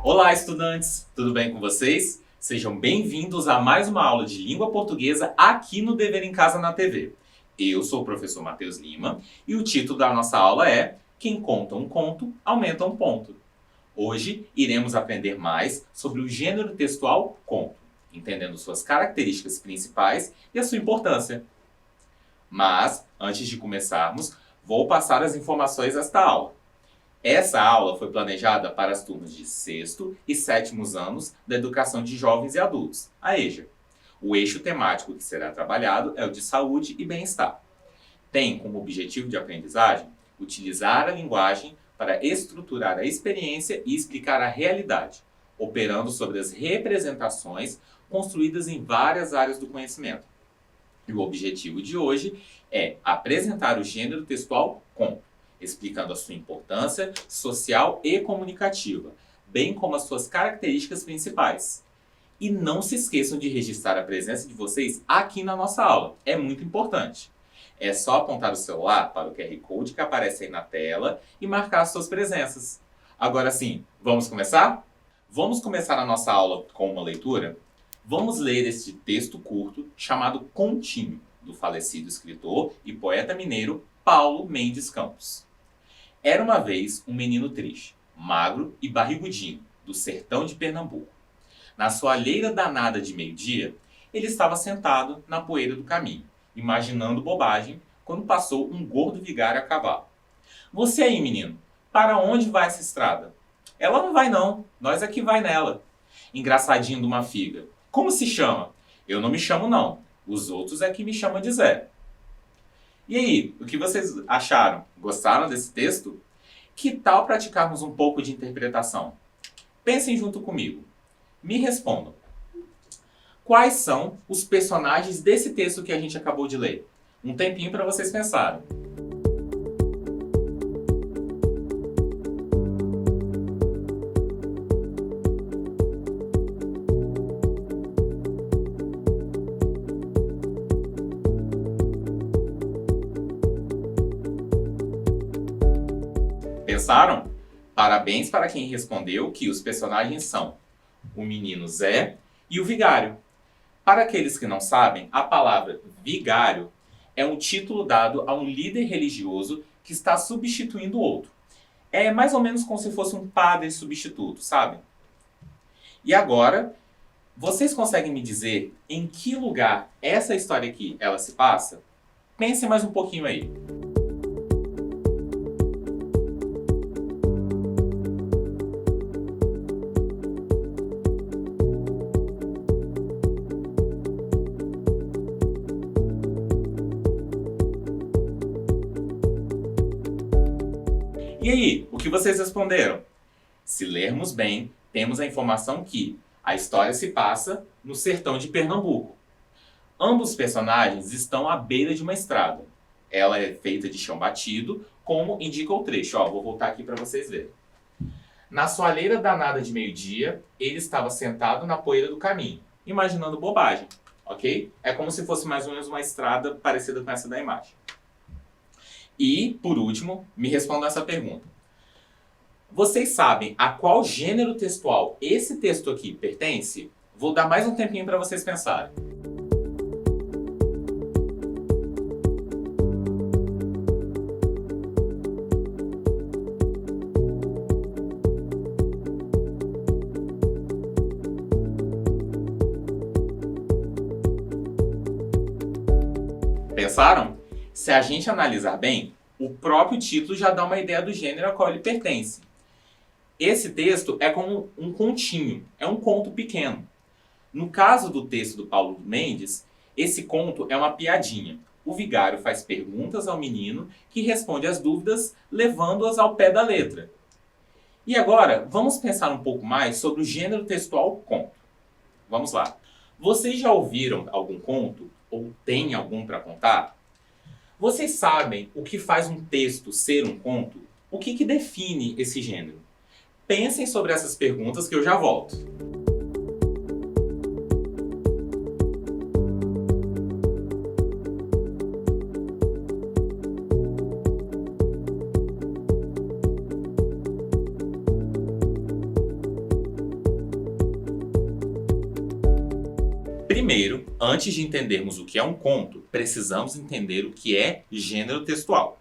Olá, estudantes! Tudo bem com vocês? Sejam bem-vindos a mais uma aula de língua portuguesa aqui no Dever em Casa na TV. Eu sou o professor Matheus Lima e o título da nossa aula é Quem conta um conto, aumenta um ponto. Hoje iremos aprender mais sobre o gênero textual conto, entendendo suas características principais e a sua importância. Mas, antes de começarmos, vou passar as informações desta aula. Essa aula foi planejada para as turmas de 6º e 7º anos da Educação de Jovens e Adultos, a EJA. O eixo temático que será trabalhado é o de saúde e bem-estar. Tem como objetivo de aprendizagem utilizar a linguagem para estruturar a experiência e explicar a realidade, operando sobre as representações construídas em várias áreas do conhecimento. E o objetivo de hoje é apresentar o gênero textual conto, explicando a sua importância social e comunicativa, bem como as suas características principais. E não se esqueçam de registrar a presença de vocês aqui na nossa aula, é muito importante. É só apontar o celular para o QR Code que aparece aí na tela e marcar as suas presenças. Agora sim, vamos começar? Vamos começar a nossa aula com uma leitura? Vamos ler este texto curto chamado Continho, do falecido escritor e poeta mineiro Paulo Mendes Campos. Era uma vez um menino triste, magro e barrigudinho, do sertão de Pernambuco. Na sua alheira danada de meio-dia, ele estava sentado na poeira do caminho, imaginando bobagem, quando passou um gordo vigário a cavalo. Você aí, menino, para onde vai essa estrada? Ela não vai não, nós é que vai nela. Engraçadinho de uma figa. Como se chama? Eu não me chamo não, os outros é que me chamam de Zé. E aí, o que vocês acharam? Gostaram desse texto? Que tal praticarmos um pouco de interpretação? Pensem junto comigo. Me respondam. Quais são os personagens desse texto que a gente acabou de ler? Um tempinho para vocês pensarem. Pensaram? Parabéns para quem respondeu que os personagens são o menino Zé e o vigário. Para aqueles que não sabem, a palavra vigário é um título dado a um líder religioso que está substituindo outro. É mais ou menos como se fosse um padre substituto, sabe? E agora, vocês conseguem me dizer em que lugar essa história aqui ela se passa? Pensem mais um pouquinho aí. E aí, o que vocês responderam? Se lermos bem, temos a informação que a história se passa no sertão de Pernambuco. Ambos os personagens estão à beira de uma estrada. Ela é feita de chão batido, como indica o trecho. Vou voltar aqui para vocês verem. Na soalheira danada de meio-dia, ele estava sentado na poeira do caminho, imaginando bobagem, ok? É como se fosse mais ou menos uma estrada parecida com essa da imagem. E, por último, me respondam essa pergunta. Vocês sabem a qual gênero textual esse texto aqui pertence? Vou dar mais um tempinho para vocês pensarem. Pensaram? Se a gente analisar bem, o próprio título já dá uma ideia do gênero a qual ele pertence. Esse texto é como um continho, é um conto pequeno. No caso do texto do Paulo Mendes, esse conto é uma piadinha. O vigário faz perguntas ao menino que responde às dúvidas, levando-as ao pé da letra. E agora, vamos pensar um pouco mais sobre o gênero textual conto. Vamos lá. Vocês já ouviram algum conto? Ou têm algum para contar? Vocês sabem o que faz um texto ser um conto? O que define esse gênero? Pensem sobre essas perguntas que eu já volto. Primeiro, antes de entendermos o que é um conto, precisamos entender o que é gênero textual.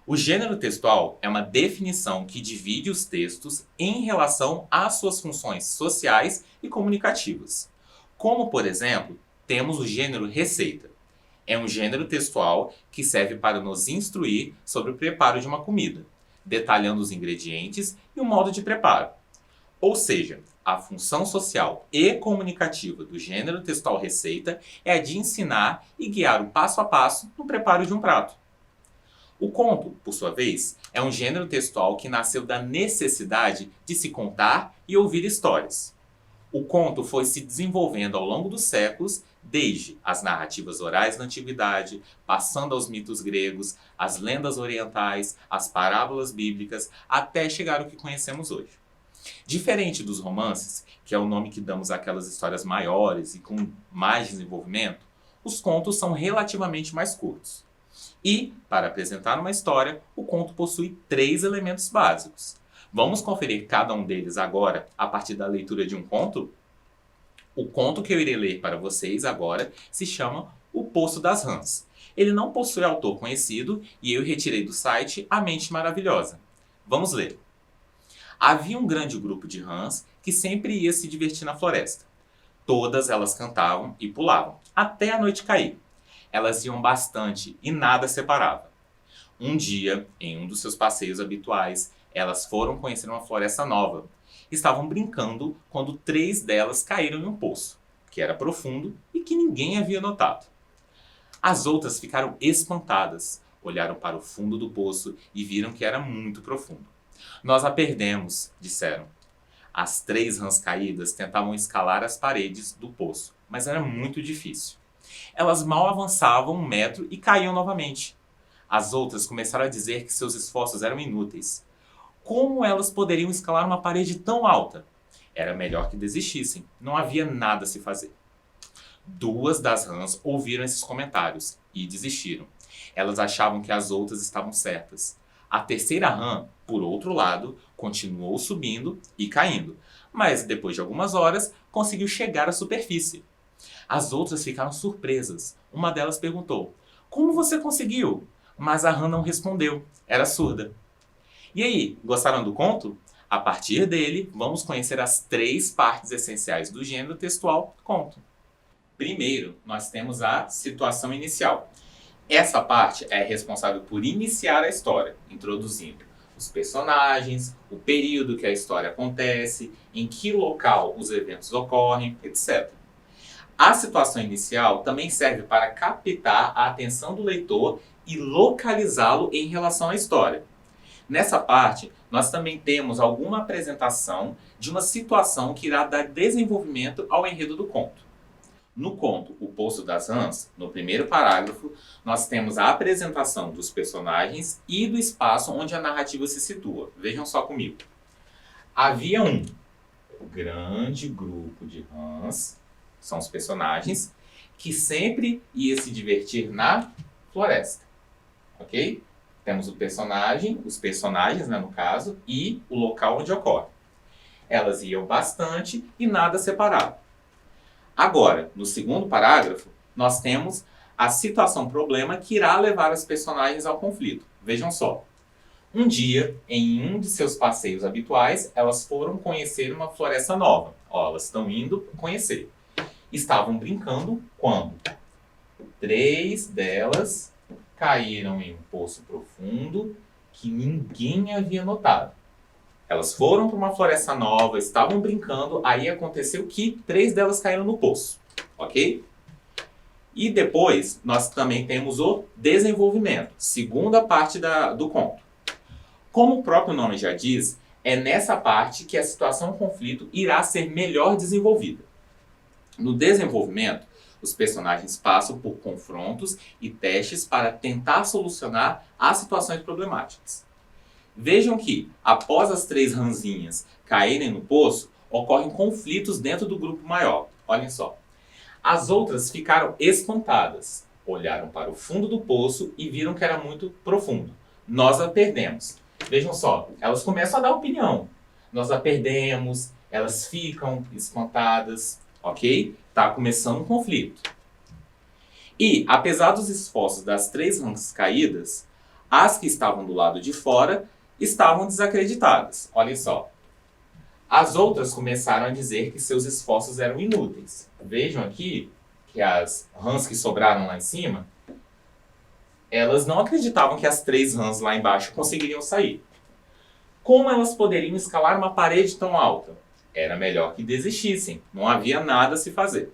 O gênero textual é uma definição que divide os textos em relação às suas funções sociais e comunicativas. Como, por exemplo, temos o gênero receita. É um gênero textual que serve para nos instruir sobre o preparo de uma comida, detalhando os ingredientes e o modo de preparo. Ou seja, a função social e comunicativa do gênero textual receita é a de ensinar e guiar o passo a passo no preparo de um prato. O conto, por sua vez, é um gênero textual que nasceu da necessidade de se contar e ouvir histórias. O conto foi se desenvolvendo ao longo dos séculos, desde as narrativas orais na antiguidade, passando aos mitos gregos, as lendas orientais, as parábolas bíblicas, até chegar ao que conhecemos hoje. Diferente dos romances, que é o nome que damos àquelas histórias maiores e com mais desenvolvimento, os contos são relativamente mais curtos. E, para apresentar uma história, o conto possui 3 elementos básicos. Vamos conferir cada um deles agora, a partir da leitura de um conto? O conto que eu irei ler para vocês agora se chama O Poço das Rãs. Ele não possui autor conhecido e eu retirei do site A Mente Maravilhosa. Vamos ler. Havia um grande grupo de rãs que sempre ia se divertir na floresta. Todas elas cantavam e pulavam, até a noite cair. Elas iam bastante e nada separava. Um dia, em um dos seus passeios habituais, elas foram conhecer uma floresta nova. Estavam brincando quando 3 delas caíram em um poço, que era profundo e que ninguém havia notado. As outras ficaram espantadas, olharam para o fundo do poço e viram que era muito profundo. Nós a perdemos, disseram. As 3 rãs caídas tentavam escalar as paredes do poço, mas era muito difícil. Elas mal avançavam 1 metro e caíam novamente. As outras começaram a dizer que seus esforços eram inúteis. Como elas poderiam escalar uma parede tão alta? Era melhor que desistissem, não havia nada a se fazer. 2 das rãs ouviram esses comentários e desistiram. Elas achavam que as outras estavam certas. A terceira rã, por outro lado, continuou subindo e caindo, mas depois de algumas horas conseguiu chegar à superfície. As outras ficaram surpresas. Uma delas perguntou: "Como você conseguiu?" Mas a rã não respondeu, era surda. E aí, gostaram do conto? A partir dele, vamos conhecer as 3 partes essenciais do gênero textual conto. Primeiro, nós temos a situação inicial. Essa parte é responsável por iniciar a história, introduzindo os personagens, o período que a história acontece, em que local os eventos ocorrem, etc. A situação inicial também serve para captar a atenção do leitor e localizá-lo em relação à história. Nessa parte, nós também temos alguma apresentação de uma situação que irá dar desenvolvimento ao enredo do conto. No conto O Poço das Rãs, no primeiro parágrafo, nós temos a apresentação dos personagens e do espaço onde a narrativa se situa. Vejam só comigo. Havia um grande grupo de rãs, são os personagens, que sempre ia se divertir na floresta. Ok? Temos o personagem, os personagens, né, no caso, e o local onde ocorre. Elas iam bastante e nada separava. Agora, no segundo parágrafo, nós temos a situação-problema que irá levar os personagens ao conflito. Vejam só. Um dia, em um de seus passeios habituais, elas foram conhecer uma floresta nova. Ó, elas estão indo conhecer. Estavam brincando quando 3 delas caíram em um poço profundo que ninguém havia notado. Elas foram para uma floresta nova, estavam brincando, aí aconteceu que 3 delas caíram no poço, ok? E depois, nós também temos o desenvolvimento, segunda parte do conto. Como o próprio nome já diz, é nessa parte que a situação-conflito irá ser melhor desenvolvida. No desenvolvimento, os personagens passam por confrontos e testes para tentar solucionar as situações problemáticas. Vejam que, após as 3 rãzinhas caírem no poço, ocorrem conflitos dentro do grupo maior. Olhem só. As outras ficaram espantadas, olharam para o fundo do poço e viram que era muito profundo. Nós a perdemos. Vejam só, elas começam a dar opinião. Nós a perdemos, elas ficam espantadas, ok? Está começando um conflito. E, apesar dos esforços das 3 rãs caídas, as que estavam do lado de fora estavam desacreditadas. Olhem só. As outras começaram a dizer que seus esforços eram inúteis. Vejam aqui que as rãs que sobraram lá em cima, elas não acreditavam que as 3 rãs lá embaixo conseguiriam sair. Como elas poderiam escalar uma parede tão alta? Era melhor que desistissem, não havia nada a se fazer.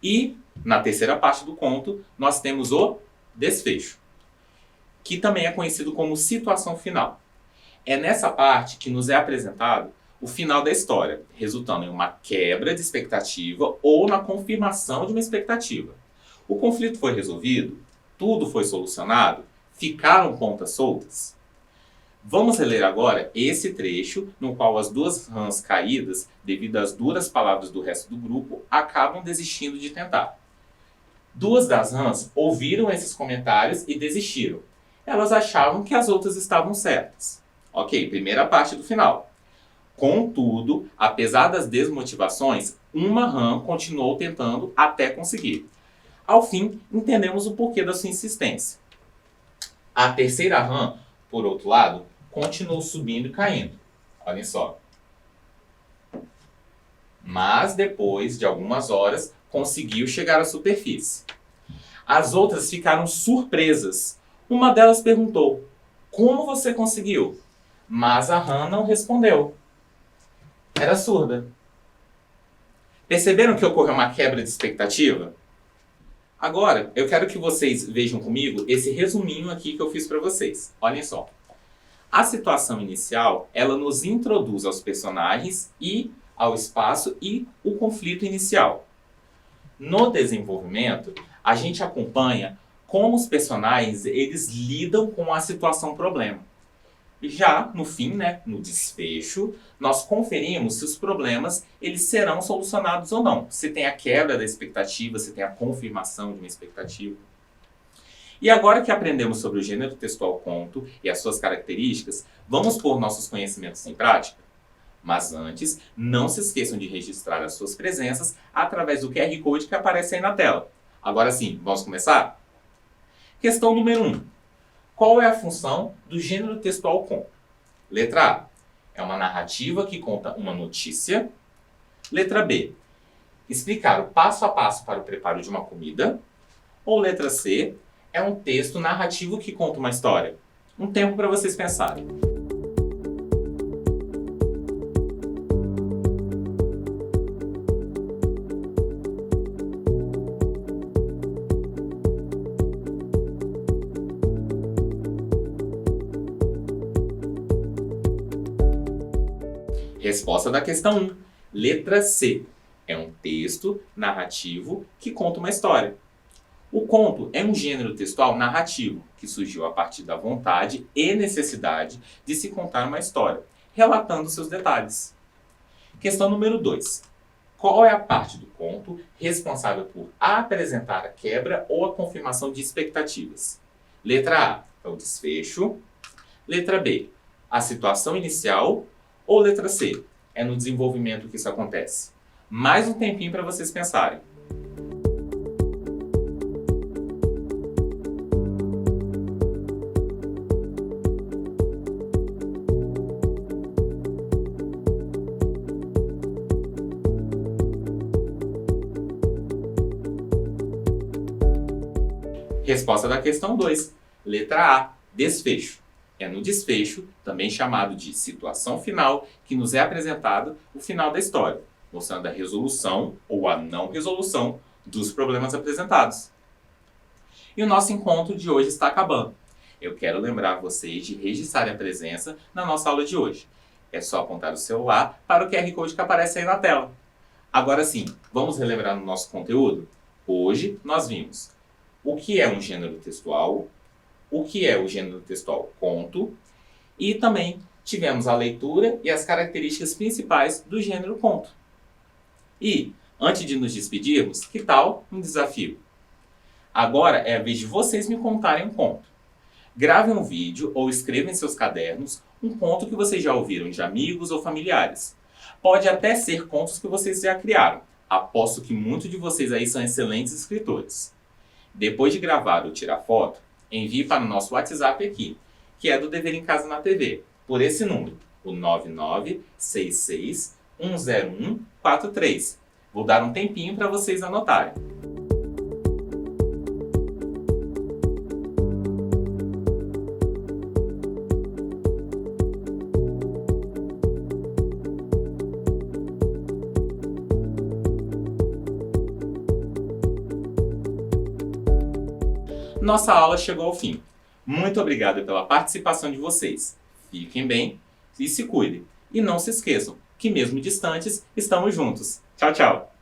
E, na terceira parte do conto, nós temos o desfecho, que também é conhecido como situação final. É nessa parte que nos é apresentado o final da história, resultando em uma quebra de expectativa ou na confirmação de uma expectativa. O conflito foi resolvido? Tudo foi solucionado? Ficaram pontas soltas? Vamos reler agora esse trecho no qual as 2 rãs caídas, devido às duras palavras do resto do grupo, acabam desistindo de tentar. 2 das rãs ouviram esses comentários e desistiram. Elas achavam que as outras estavam certas. Ok, primeira parte do final. Contudo, apesar das desmotivações, uma rã continuou tentando até conseguir. Ao fim, entendemos o porquê da sua insistência. A terceira rã, por outro lado, continuou subindo e caindo. Olhem só. Mas depois de algumas horas, conseguiu chegar à superfície. As outras ficaram surpresas. Uma delas perguntou: "Como você conseguiu?" Mas a rã não respondeu. Era surda. Perceberam que ocorreu uma quebra de expectativa? Agora, eu quero que vocês vejam comigo esse resuminho aqui que eu fiz para vocês. Olhem só. A situação inicial, ela nos introduz aos personagens e ao espaço e o conflito inicial. No desenvolvimento, a gente acompanha como os personagens eles lidam com a situação problema. Já no fim, no desfecho, nós conferimos se os problemas eles serão solucionados ou não. Se tem a quebra da expectativa, se tem a confirmação de uma expectativa. E agora que aprendemos sobre o gênero textual conto e as suas características, vamos pôr nossos conhecimentos em prática? Mas antes, não se esqueçam de registrar as suas presenças através do QR Code que aparece aí na tela. Agora sim, vamos começar? Questão número 1. Qual é a função do gênero textual conto? Letra A. É uma narrativa que conta uma notícia. Letra B. Explicar o passo a passo para o preparo de uma comida. Ou letra C. É um texto narrativo que conta uma história. Um tempo para vocês pensarem. Resposta da questão 1. Letra C. É um texto narrativo que conta uma história. O conto é um gênero textual narrativo que surgiu a partir da vontade e necessidade de se contar uma história, relatando seus detalhes. Questão número 2. Qual é a parte do conto responsável por apresentar a quebra ou a confirmação de expectativas? Letra A. É o desfecho. Letra B. A situação inicial. Ou letra C, é no desenvolvimento que isso acontece? Mais um tempinho para vocês pensarem. Resposta da questão 2. Letra A, desfecho. É no desfecho, também chamado de situação final, que nos é apresentado o final da história, mostrando a resolução ou a não resolução dos problemas apresentados. E o nosso encontro de hoje está acabando. Eu quero lembrar vocês de registrar a presença na nossa aula de hoje. É só apontar o celular para o QR Code que aparece aí na tela. Agora sim, vamos relembrar no nosso conteúdo? Hoje nós vimos o que é um gênero textual, o que é o gênero textual conto, e também tivemos a leitura e as características principais do gênero conto. E, antes de nos despedirmos, que tal um desafio? Agora é a vez de vocês me contarem um conto. Gravem um vídeo ou escrevam em seus cadernos um conto que vocês já ouviram de amigos ou familiares. Pode até ser contos que vocês já criaram, Aposto que muitos de vocês aí são excelentes escritores. Depois de gravar ou tirar foto, envie para o nosso WhatsApp aqui, que é do Dever em Casa na TV, por esse número, o 9966104143. Vou dar um tempinho para vocês anotarem. Nossa aula chegou ao fim. Muito obrigado pela participação de vocês. Fiquem bem e se cuidem. E não se esqueçam que mesmo distantes, estamos juntos. Tchau, tchau!